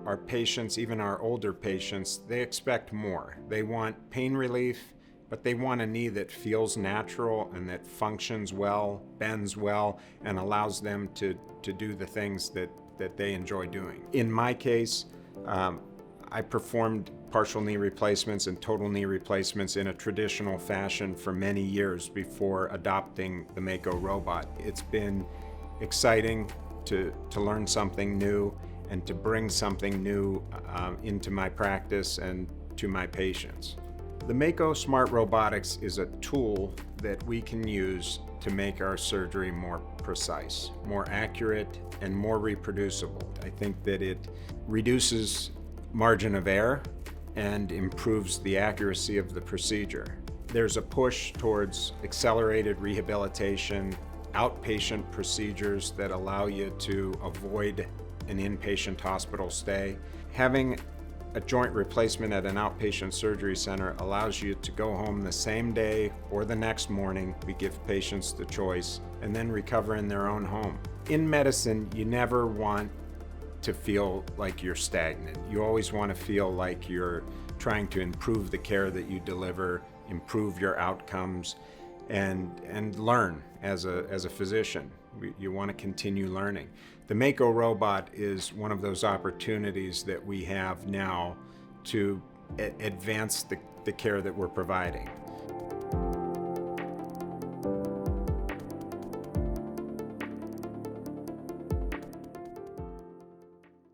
our patients, even our older patients, they expect more. They want pain relief, but they want a knee that feels natural and that functions well, bends well, and allows them to do the things that they enjoy doing. In my case, I performed partial knee replacements and total knee replacements in a traditional fashion for many years before adopting the Mako robot. It's been exciting to learn something new and to bring something new into my practice and to my patients. The Mako SmartRobotics is a tool that we can use to make our surgery more precise, more accurate, and more reproducible. I think that it reduces margin of error and improves the accuracy of the procedure. There's a push towards accelerated rehabilitation, outpatient procedures that allow you to avoid an inpatient hospital stay. Having a joint replacement at an outpatient surgery center allows you to go home the same day or the next morning. We give patients the choice and then recover in their own home. In medicine, you never want to feel like you're stagnant. You always want to feel like you're trying to improve the care that you deliver, improve your outcomes, and learn as a physician. You want to continue learning. The Mako robot is one of those opportunities that we have now to advance the care that we're providing.